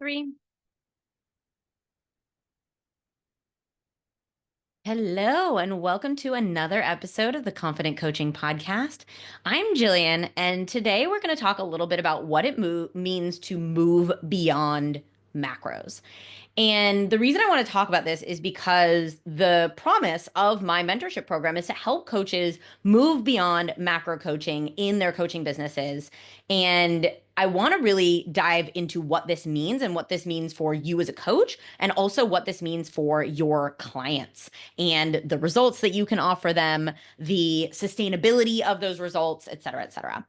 Three. Hello, and welcome to another episode of the Confident Coaching Podcast. I'm Jillian, and today we're going to talk a little bit about what it means to move beyond macros. And the reason I want to talk about this is because the promise of my mentorship program is to help coaches move beyond macro coaching in their coaching businesses. And I want to really dive into what this means and what this means for you as a coach, and also what this means for your clients and the results that you can offer them, the sustainability of those results, et cetera, et cetera.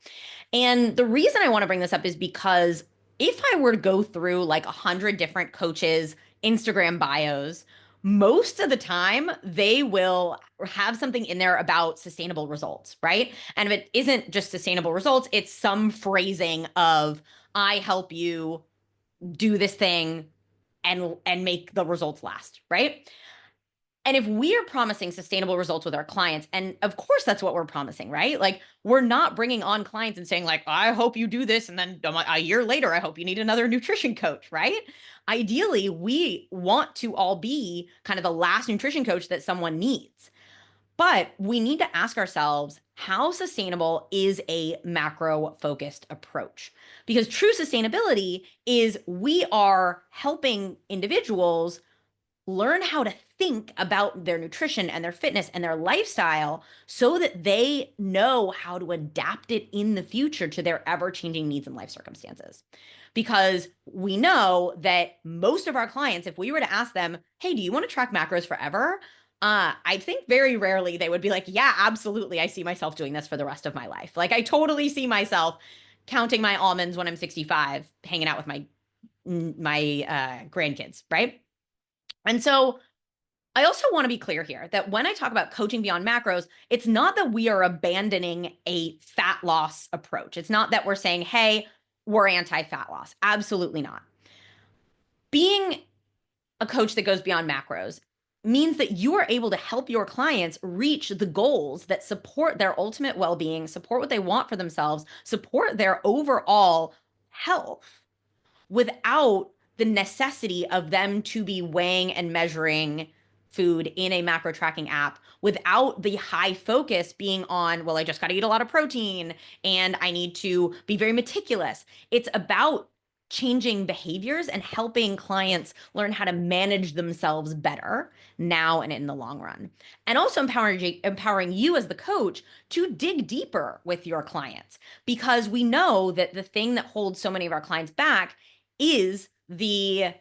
And the reason I want to bring this up is because if I were to go through like 100 different coaches' Instagram bios, most of the time they will have something in there about sustainable results, right? And if it isn't just sustainable results, it's some phrasing of, I help you do this thing and make the results last, right? And if we are promising sustainable results with our clients, and of course that's what we're promising, right? Like, we're not bringing on clients and saying like, I hope you do this, and then a year later, I hope you need another nutrition coach, right? Ideally, we want to all be kind of the last nutrition coach that someone needs. But we need to ask ourselves, how sustainable is a macro focused approach? Because true sustainability is we are helping individuals learn how to think about their nutrition and their fitness and their lifestyle so that they know how to adapt it in the future to their ever-changing needs and life circumstances. Because we know that most of our clients, if we were to ask them, hey, do you want to track macros forever? I think very rarely they would be like, yeah, absolutely. I see myself doing this for the rest of my life. Like, I totally see myself counting my almonds when I'm 65, hanging out with my grandkids, right? And so I also want to be clear here that when I talk about coaching beyond macros, it's not that we are abandoning a fat loss approach. It's not that we're saying, hey, we're anti-fat loss. Absolutely not. Being a coach that goes beyond macros means that you are able to help your clients reach the goals that support their ultimate well-being, support what they want for themselves, support their overall health without the necessity of them to be weighing and measuring food in a macro tracking app, without the high focus being on, well, I just got to eat a lot of protein and I need to be very meticulous. It's about changing behaviors and helping clients learn how to manage themselves better now and in the long run. And also empowering you as the coach to dig deeper with your clients, because we know that the thing that holds so many of our clients back is the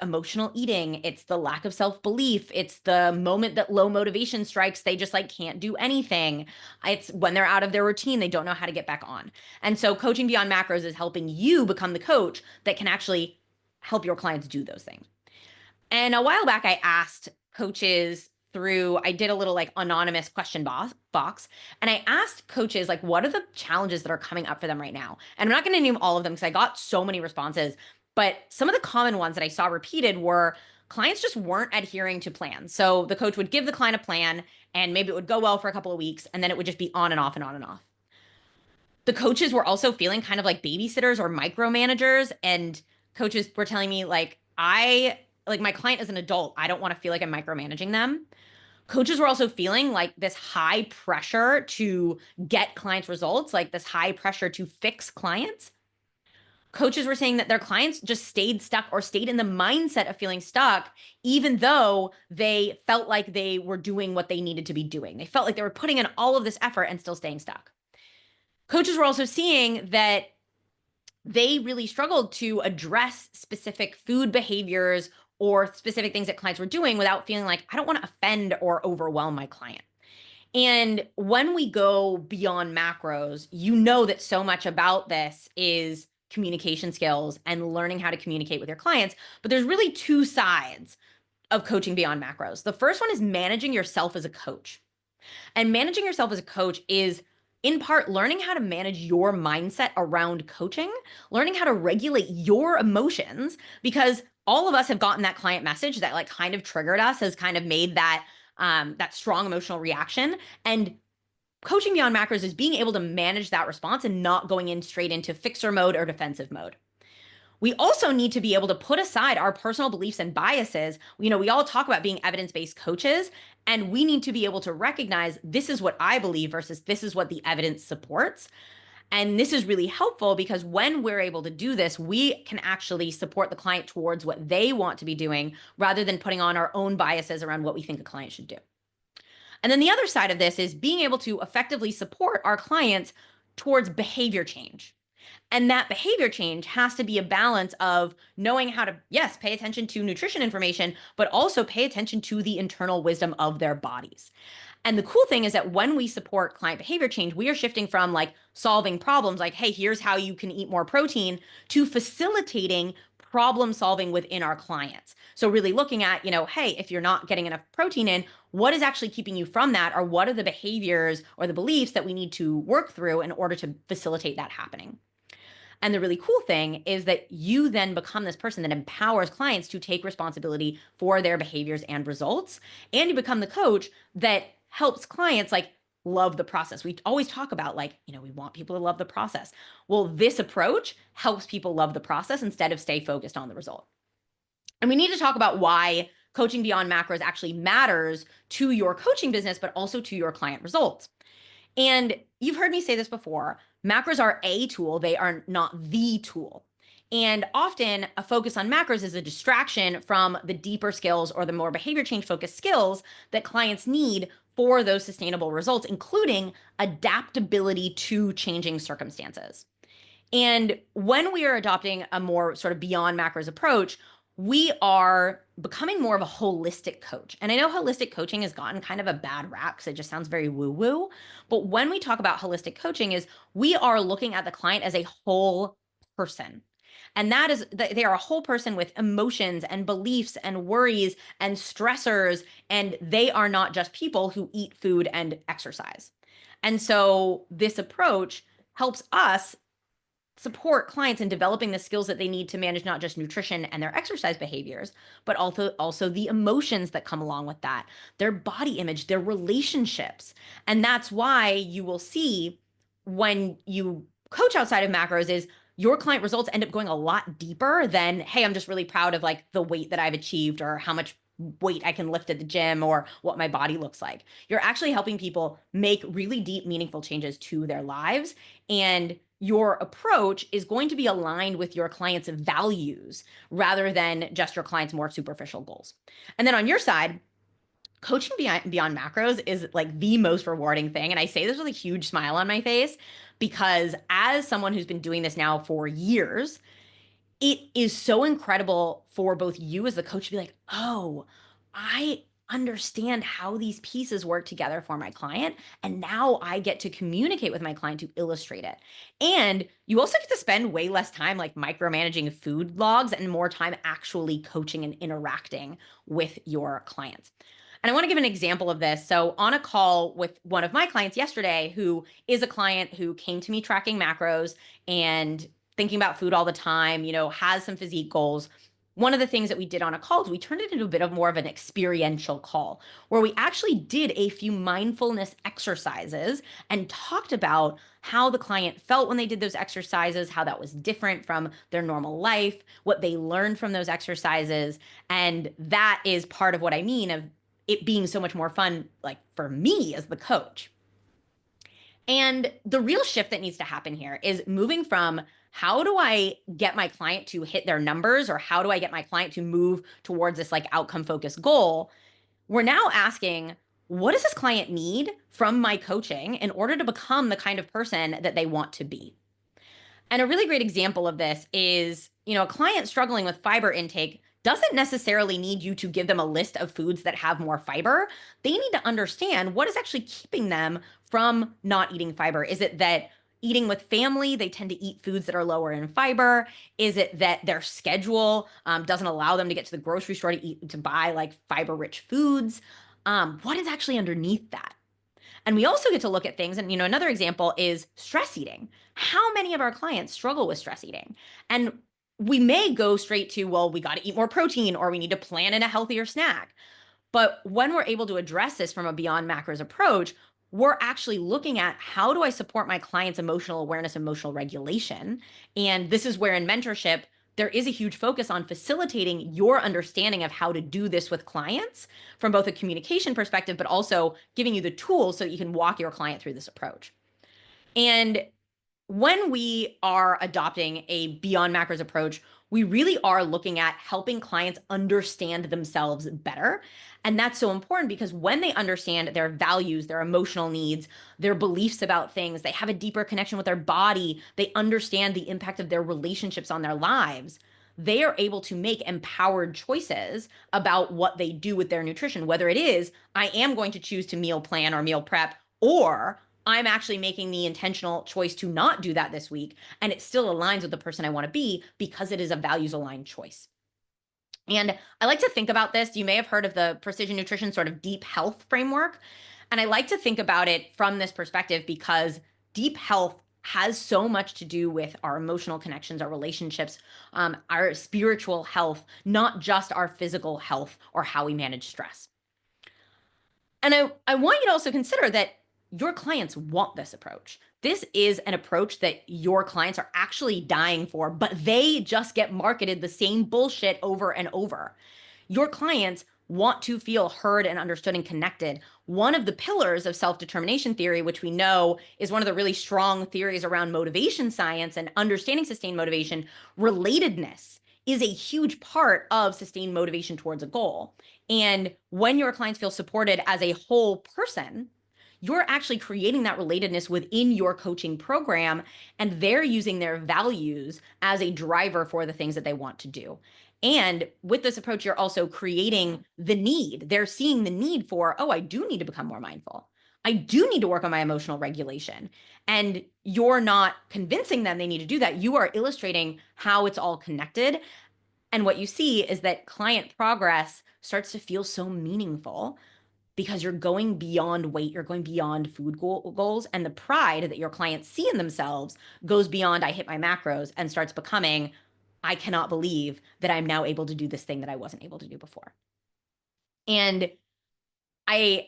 emotional eating. It's the lack of self-belief. It's the moment that low motivation strikes, they just like can't do anything. It's when they're out of their routine, they don't know how to get back on. And so coaching beyond macros is helping you become the coach that can actually help your clients do those things. And a while back, I asked coaches I did a little like anonymous question box, and I asked coaches, like, what are the challenges that are coming up for them right now? And I'm not going to name all of them because I got so many responses, but some of the common ones that I saw repeated were clients just weren't adhering to plans. So the coach would give the client a plan, and maybe it would go well for a couple of weeks, and then it would just be on and off and on and off. The coaches were also feeling kind of like babysitters or micromanagers, and coaches were telling me like my client is an adult. I don't want to feel like I'm micromanaging them. Coaches were also feeling like this high pressure to get clients results, like this high pressure to fix clients. Coaches were saying that their clients just stayed stuck or stayed in the mindset of feeling stuck, even though they felt like they were doing what they needed to be doing. They felt like they were putting in all of this effort and still staying stuck. Coaches were also seeing that they really struggled to address specific food behaviors or specific things that clients were doing without feeling like, I don't want to offend or overwhelm my client. And when we go beyond macros, you know that so much about this is communication skills and learning how to communicate with your clients. But there's really two sides of coaching beyond macros. The first one is managing yourself as a coach. And managing yourself as a coach is in part learning how to manage your mindset around coaching, learning how to regulate your emotions, because all of us have gotten that client message that like kind of triggered us, has kind of made that strong emotional reaction. And coaching beyond macros is being able to manage that response and not going in straight into fixer mode or defensive mode. We also need to be able to put aside our personal beliefs and biases. We all talk about being evidence-based coaches, and we need to be able to recognize this is what I believe versus this is what the evidence supports. And this is really helpful because when we're able to do this, we can actually support the client towards what they want to be doing rather than putting on our own biases around what we think a client should do. And then the other side of this is being able to effectively support our clients towards behavior change. And that behavior change has to be a balance of knowing how to, yes, pay attention to nutrition information, but also pay attention to the internal wisdom of their bodies. And the cool thing is that when we support client behavior change, we are shifting from like solving problems, like, hey, here's how you can eat more protein, to facilitating problem solving within our clients. So really looking at, hey, if you're not getting enough protein in, what is actually keeping you from that? Or what are the behaviors or the beliefs that we need to work through in order to facilitate that happening? And the really cool thing is that you then become this person that empowers clients to take responsibility for their behaviors and results. And you become the coach that helps clients like love the process. We always talk about like, we want people to love the process. Well, this approach helps people love the process instead of stay focused on the result. And we need to talk about why coaching beyond macros actually matters to your coaching business, but also to your client results. And you've heard me say this before, macros are a tool, they are not the tool. And often a focus on macros is a distraction from the deeper skills or the more behavior change focused skills that clients need for those sustainable results, including adaptability to changing circumstances. And when we are adopting a more sort of beyond macros approach, we are becoming more of a holistic coach. And I know holistic coaching has gotten kind of a bad rap because it just sounds very woo-woo. But when we talk about holistic coaching is we are looking at the client as a whole person. And that is, they are a whole person with emotions and beliefs and worries and stressors. And they are not just people who eat food and exercise. And so this approach helps us support clients in developing the skills that they need to manage not just nutrition and their exercise behaviors, but also the emotions that come along with that, their body image, their relationships. And that's why you will see when you coach outside of macros is your client results end up going a lot deeper than, hey, I'm just really proud of like the weight that I've achieved or how much weight I can lift at the gym or what my body looks like. You're actually helping people make really deep, meaningful changes to their lives. And your approach is going to be aligned with your client's values rather than just your client's more superficial goals. And then on your side, coaching beyond macros is like the most rewarding thing. And I say this with a huge smile on my face because as someone who's been doing this now for years, it is so incredible for both you as the coach to be like, oh, I understand how these pieces work together for my client. And now I get to communicate with my client to illustrate it. And you also get to spend way less time like micromanaging food logs and more time actually coaching and interacting with your clients. And I want to give an example of this. So on a call with one of my clients yesterday, who is a client who came to me tracking macros and thinking about food all the time, has some physique goals. One of the things that we did on a call is we turned it into a bit of more of an experiential call where we actually did a few mindfulness exercises and talked about how the client felt when they did those exercises, how that was different from their normal life, what they learned from those exercises. And that is part of what I mean of it being so much more fun, like for me as the coach. And the real shift that needs to happen here is moving from how do I get my client to hit their numbers or how do I get my client to move towards this like outcome focused goal? We're now asking, what does this client need from my coaching in order to become the kind of person that they want to be? And a really great example of this is, a client struggling with fiber intake doesn't necessarily need you to give them a list of foods that have more fiber. They need to understand what is actually keeping them from not eating fiber. Is it that eating with family, they tend to eat foods that are lower in fiber? Is it that their schedule doesn't allow them to get to the grocery store to buy like fiber-rich foods? What is actually underneath that? And we also get to look at things. And, another example is stress eating. How many of our clients struggle with stress eating? And we may go straight to, well, we got to eat more protein or we need to plan in a healthier snack. But when we're able to address this from a beyond macros approach, we're actually looking at how do I support my client's emotional awareness, emotional regulation? And this is where in mentorship, there is a huge focus on facilitating your understanding of how to do this with clients from both a communication perspective, but also giving you the tools so that you can walk your client through this approach. And when we are adopting a beyond macros approach, we really are looking at helping clients understand themselves better. And that's so important because when they understand their values, their emotional needs, their beliefs about things, they have a deeper connection with their body, they understand the impact of their relationships on their lives, they are able to make empowered choices about what they do with their nutrition, whether it is, I am going to choose to meal plan or meal prep, or I'm actually making the intentional choice to not do that this week. And it still aligns with the person I want to be because it is a values aligned choice. And I like to think about this. You may have heard of the precision nutrition sort of deep health framework. And I like to think about it from this perspective because deep health has so much to do with our emotional connections, our relationships, our spiritual health, not just our physical health or how we manage stress. And I want you to also consider that your clients want this approach. This is an approach that your clients are actually dying for, but they just get marketed the same bullshit over and over. Your clients want to feel heard and understood and connected. One of the pillars of self-determination theory, which we know is one of the really strong theories around motivation science and understanding sustained motivation, relatedness is a huge part of sustained motivation towards a goal. And when your clients feel supported as a whole person, you're actually creating that relatedness within your coaching program, and they're using their values as a driver for the things that they want to do. And with this approach, you're also creating the need. They're seeing the need for, oh, I do need to become more mindful. I do need to work on my emotional regulation. And you're not convincing them they need to do that. You are illustrating how it's all connected. And what you see is that client progress starts to feel so meaningful because you're going beyond weight, you're going beyond food goals, and the pride that your clients see in themselves goes beyond I hit my macros and starts becoming I cannot believe that I'm now able to do this thing that I wasn't able to do before. And I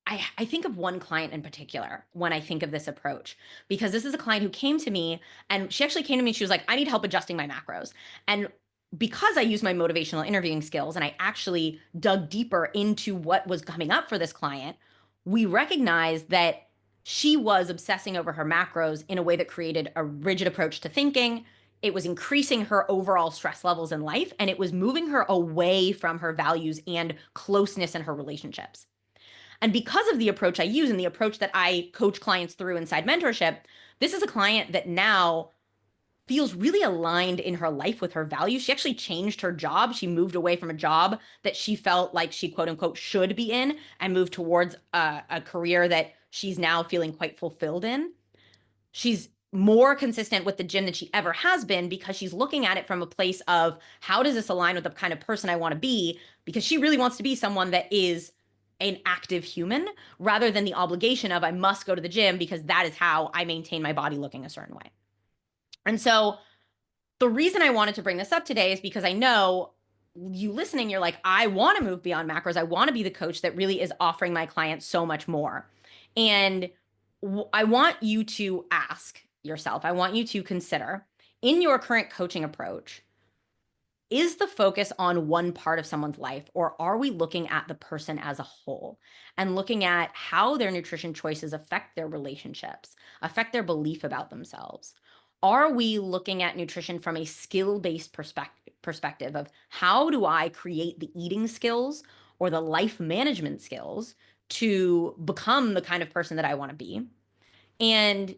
I think of one client in particular when I think of this approach, because this is a client who came to me and she actually came to me. She was like, I need help adjusting my macros. And because I use my motivational interviewing skills and I actually dug deeper into what was coming up for this client, we recognized that she was obsessing over her macros in a way that created a rigid approach to thinking. It was increasing her overall stress levels in life, and it was moving her away from her values and closeness in her relationships. And because of the approach I use and the approach that I coach clients through inside mentorship, this is a client that now feels really aligned in her life with her values. She actually changed her job. She moved away from a job that she felt like she quote unquote should be in and moved towards a career that she's now feeling quite fulfilled in. She's more consistent with the gym than she ever has been because she's looking at it from a place of how does this align with the kind of person I want to be? Because she really wants to be someone that is an active human rather than the obligation of I must go to the gym because that is how I maintain my body looking a certain way. And so the reason I wanted to bring this up today is because I know you listening, you're like, I want to move beyond macros. I want to be the coach that really is offering my clients so much more. And I want you to ask yourself, I want you to consider in your current coaching approach, is the focus on one part of someone's life, or are we looking at the person as a whole and looking at how their nutrition choices affect their relationships, affect their belief about themselves? Are we looking at nutrition from a skill-based perspective of how do I create the eating skills or the life management skills to become the kind of person that I want to be? And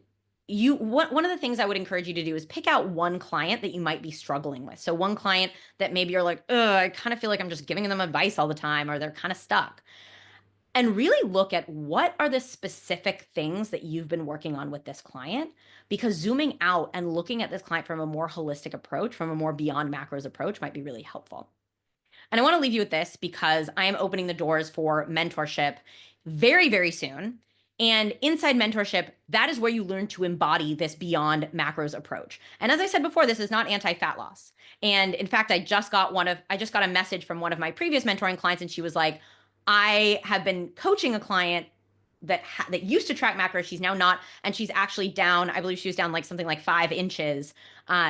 one of the things I would encourage you to do is pick out one client that you might be struggling with. So one client that maybe you're like, I kind of feel like I'm just giving them advice all the time, or they're kind of stuck. And really look at what are the specific things that you've been working on with this client, because zooming out and looking at this client from a more holistic approach, from a more beyond macros approach might be really helpful. And I want to leave you with this because I am opening the doors for mentorship very, very soon. And inside mentorship, that is where you learn to embody this beyond macros approach. And as I said before, this is not anti-fat loss. And in fact, I just got a message from one of my previous mentoring clients, and she was like, I have been coaching a client that used to track macros. She's now not, and she's actually down. I believe she was down like something like 5 inches,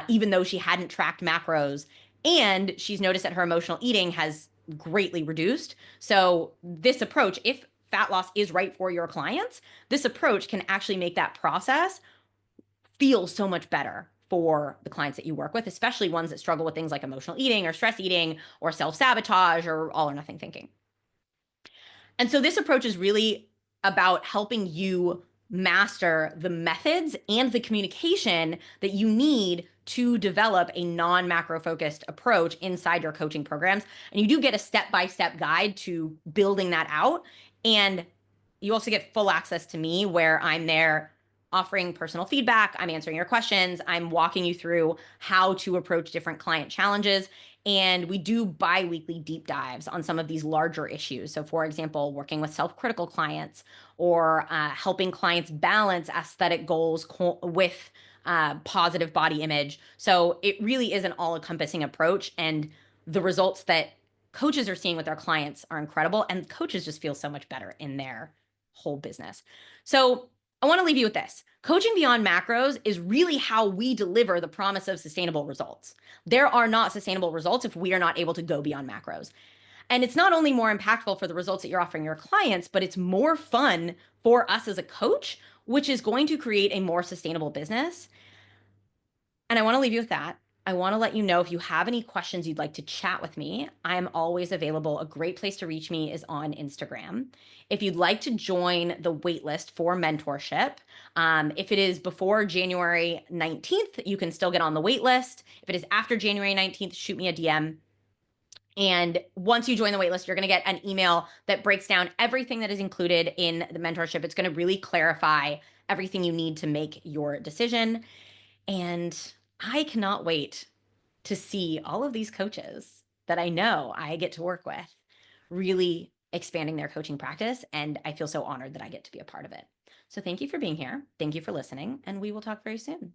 even though she hadn't tracked macros. And she's noticed that her emotional eating has greatly reduced. So this approach, if fat loss is right for your clients, this approach can actually make that process feel so much better for the clients that you work with, especially ones that struggle with things like emotional eating or stress eating or self-sabotage or all or nothing thinking. And so this approach is really about helping you master the methods and the communication that you need to develop a non-macro focused approach inside your coaching programs. And you do get a step-by-step guide to building that out. And you also get full access to me where I'm there offering personal feedback. I'm answering your questions. I'm walking you through how to approach different client challenges. And we do bi-weekly deep dives on some of these larger issues. So for example, working with self-critical clients or helping clients balance aesthetic goals with positive body image. So it really is an all-encompassing approach. And the results that coaches are seeing with their clients are incredible. And coaches just feel so much better in their whole business. So I want to leave you with this. Coaching beyond macros is really how we deliver the promise of sustainable results. There are not sustainable results if we are not able to go beyond macros. And it's not only more impactful for the results that you're offering your clients, but it's more fun for us as a coach, which is going to create a more sustainable business. And I want to leave you with that. I want to let you know if you have any questions you'd like to chat with me, I'm always available. A great place to reach me is on Instagram. If you'd like to join the waitlist for mentorship, if it is before January 19th, you can still get on the waitlist. If it is after January 19th, shoot me a DM. And once you join the waitlist, you're going to get an email that breaks down everything that is included in the mentorship. It's going to really clarify everything you need to make your decision. And I cannot wait to see all of these coaches that I know I get to work with really expanding their coaching practice. And I feel so honored that I get to be a part of it. So thank you for being here. Thank you for listening. And we will talk very soon.